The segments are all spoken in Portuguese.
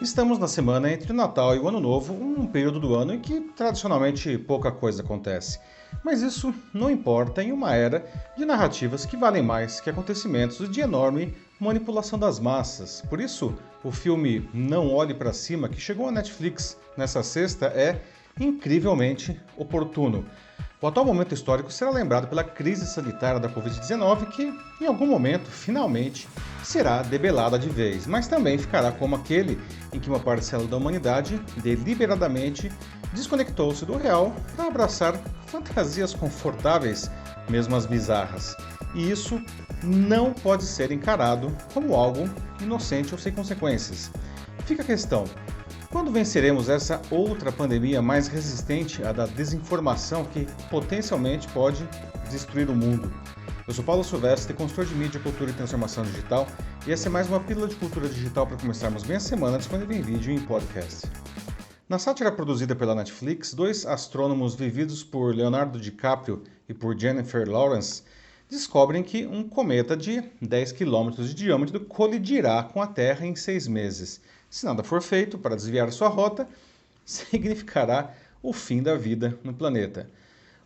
Estamos na semana entre o Natal e o Ano Novo, um período do ano em que tradicionalmente pouca coisa acontece. Mas isso não importa em uma era de narrativas que valem mais que acontecimentos de enorme manipulação das massas. Por isso, o filme Não Olhe para Cima, que chegou à Netflix nessa sexta, é incrivelmente oportuno. O atual momento histórico será lembrado pela crise sanitária da Covid-19, que, em algum momento, finalmente, será debelada de vez, mas também ficará como aquele em que uma parcela da humanidade deliberadamente desconectou-se do real para abraçar fantasias confortáveis, mesmo as bizarras. E isso não pode ser encarado como algo inocente ou sem consequências. Fica a questão: quando venceremos essa outra pandemia mais resistente à da desinformação que potencialmente pode destruir o mundo? Eu sou Paulo Silvestre, consultor de mídia, cultura e transformação digital, e essa é mais uma pílula de cultura digital para começarmos bem a semana, disponível em vídeo e em podcast. Na sátira produzida pela Netflix, dois astrônomos vividos por Leonardo DiCaprio e por Jennifer Lawrence descobrem que um cometa de 10 quilômetros de diâmetro colidirá com a Terra em 6 meses. Se nada for feito para desviar sua rota, significará o fim da vida no planeta.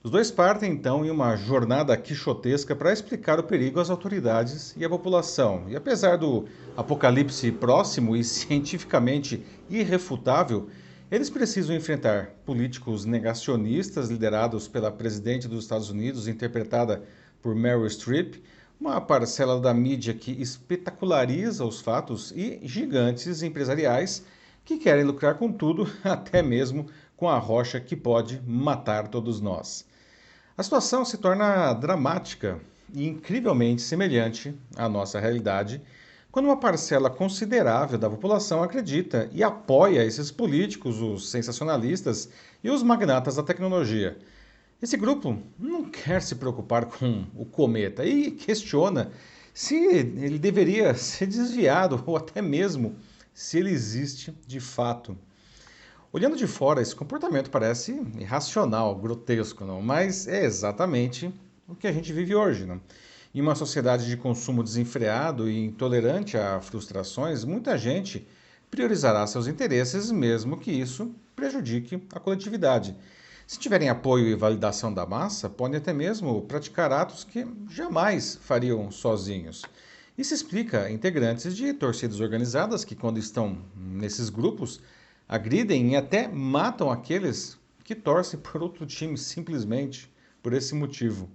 Os dois partem então em uma jornada quixotesca para explicar o perigo às autoridades e à população. E apesar do apocalipse próximo e cientificamente irrefutável, eles precisam enfrentar políticos negacionistas liderados pela presidente dos Estados Unidos, interpretada por Meryl Streep, uma parcela da mídia que espetaculariza os fatos e gigantes empresariais que querem lucrar com tudo, até mesmo com a rocha que pode matar todos nós. A situação se torna dramática e incrivelmente semelhante à nossa realidade quando uma parcela considerável da população acredita e apoia esses políticos, os sensacionalistas e os magnatas da tecnologia. Esse grupo não quer se preocupar com o cometa e questiona se ele deveria ser desviado ou até mesmo se ele existe de fato. Olhando de fora, esse comportamento parece irracional, grotesco, não? Mas é exatamente o que a gente vive hoje. Não? Em uma sociedade de consumo desenfreado e intolerante a frustrações, muita gente priorizará seus interesses, mesmo que isso prejudique a coletividade. Se tiverem apoio e validação da massa, podem até mesmo praticar atos que jamais fariam sozinhos. Isso explica integrantes de torcidas organizadas que, quando estão nesses grupos, agridem e até matam aqueles que torcem por outro time simplesmente por esse motivo.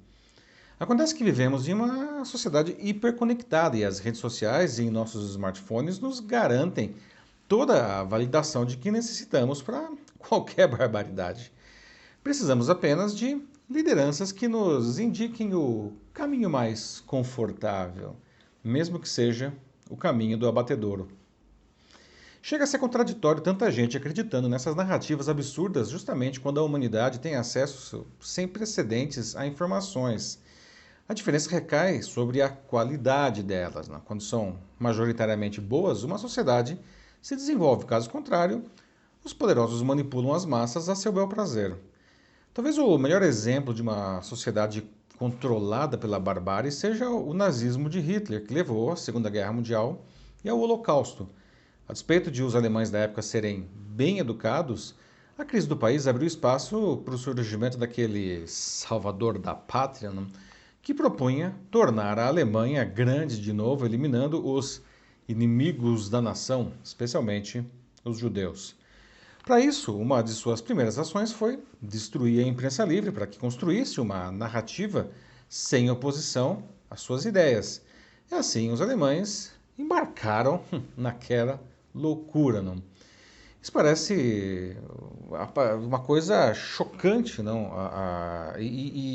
Acontece que vivemos em uma sociedade hiperconectada e as redes sociais e nossos smartphones nos garantem toda a validação de que necessitamos para qualquer barbaridade. Precisamos apenas de lideranças que nos indiquem o caminho mais confortável, mesmo que seja o caminho do abatedouro. Chega a ser contraditório tanta gente acreditando nessas narrativas absurdas justamente quando a humanidade tem acesso sem precedentes a informações. A diferença recai sobre a qualidade delas. Né? Quando são majoritariamente boas, uma sociedade se desenvolve. Caso contrário, os poderosos manipulam as massas a seu bel prazer. Talvez o melhor exemplo de uma sociedade controlada pela barbárie seja o nazismo de Hitler, que levou à Segunda Guerra Mundial e ao Holocausto. A despeito de os alemães da época serem bem educados, a crise do país abriu espaço para o surgimento daquele salvador da pátria, né, que propunha tornar a Alemanha grande de novo, eliminando os inimigos da nação, especialmente os judeus. Para isso, uma de suas primeiras ações foi destruir a imprensa livre para que construísse uma narrativa sem oposição às suas ideias. E assim os alemães embarcaram naquela loucura. Não? Isso parece uma coisa chocante, não?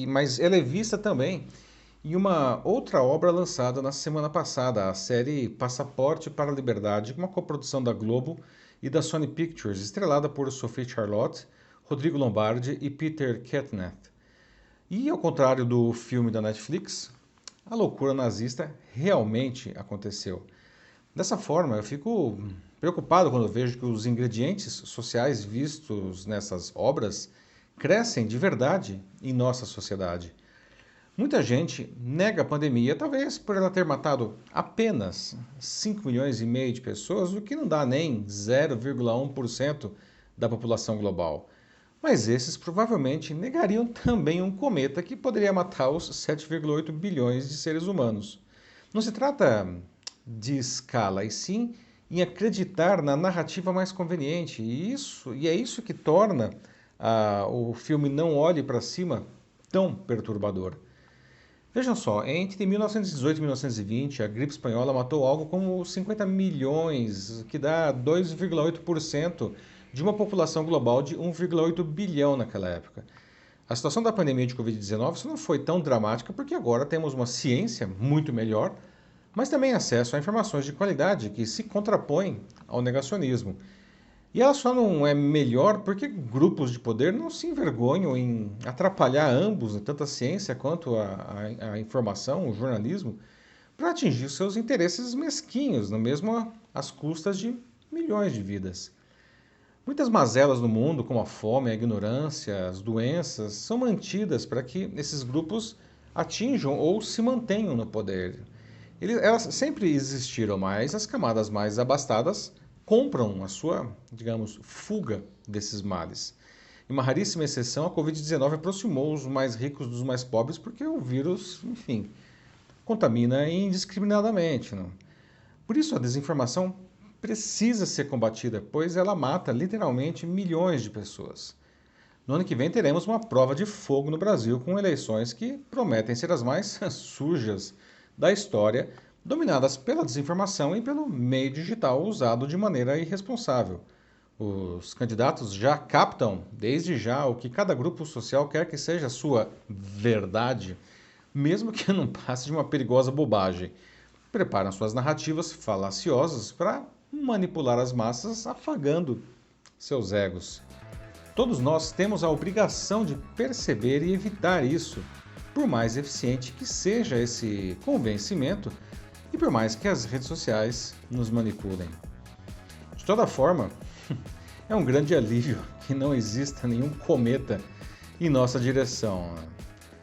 Mas ela é vista também em uma outra obra lançada na semana passada, a série Passaporte para a Liberdade, uma coprodução da Globo e da Sony Pictures, estrelada por Sophie Charlotte, Rodrigo Lombardi e Peter Ketneth. E ao contrário do filme da Netflix, a loucura nazista realmente aconteceu. Dessa forma, eu fico preocupado quando vejo que os ingredientes sociais vistos nessas obras crescem de verdade em nossa sociedade. Muita gente nega a pandemia, talvez por ela ter matado apenas 5 milhões e meio de pessoas, o que não dá nem 0,1% da população global. Mas esses provavelmente negariam também um cometa que poderia matar os 7,8 bilhões de seres humanos. Não se trata de escala, e sim em acreditar na narrativa mais conveniente. E é isso que torna o filme Não Olhe para Cima tão perturbador. Vejam só, entre 1918 e 1920, a gripe espanhola matou algo como 50 milhões, que dá 2,8% de uma população global de 1,8 bilhão naquela época. A situação da pandemia de Covid-19 só não foi tão dramática porque agora temos uma ciência muito melhor, mas também acesso a informações de qualidade que se contrapõem ao negacionismo. E ela só não é melhor porque grupos de poder não se envergonham em atrapalhar ambos, tanto a ciência quanto a informação, o jornalismo, para atingir seus interesses mesquinhos, mesmo às custas de milhões de vidas. Muitas mazelas no mundo, como a fome, a ignorância, as doenças, são mantidas para que esses grupos atinjam ou se mantenham no poder. Elas sempre existiram, mas as camadas mais abastadas compram a sua, digamos, fuga desses males. Em uma raríssima exceção, a Covid-19 aproximou os mais ricos dos mais pobres porque o vírus, enfim, contamina indiscriminadamente. Não? Por isso, a desinformação precisa ser combatida, pois ela mata literalmente milhões de pessoas. No ano que vem teremos uma prova de fogo no Brasil com eleições que prometem ser as mais sujas da história, dominadas pela desinformação e pelo meio digital usado de maneira irresponsável. Os candidatos já captam, desde já, o que cada grupo social quer que seja a sua verdade, mesmo que não passe de uma perigosa bobagem. Preparam suas narrativas falaciosas para manipular as massas, afagando seus egos. Todos nós temos a obrigação de perceber e evitar isso, por mais eficiente que seja esse convencimento e por mais que as redes sociais nos manipulem. De toda forma, é um grande alívio que não exista nenhum cometa em nossa direção.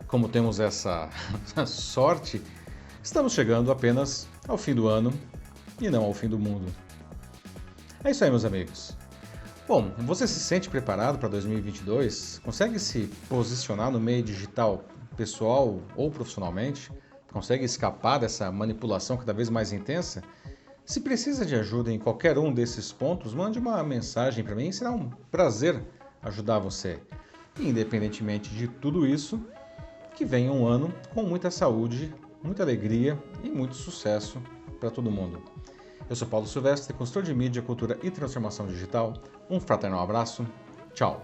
Como temos essa sorte, estamos chegando apenas ao fim do ano e não ao fim do mundo. É isso aí, meus amigos. Bom, você se sente preparado para 2022? Consegue se posicionar no meio digital pessoal ou profissionalmente? Consegue escapar dessa manipulação cada vez mais intensa? Se precisa de ajuda em qualquer um desses pontos, mande uma mensagem para mim, será um prazer ajudar você. E, independentemente de tudo isso, que venha um ano com muita saúde, muita alegria e muito sucesso para todo mundo. Eu sou Paulo Silvestre, consultor de mídia, cultura e transformação digital. Um fraternal abraço. Tchau.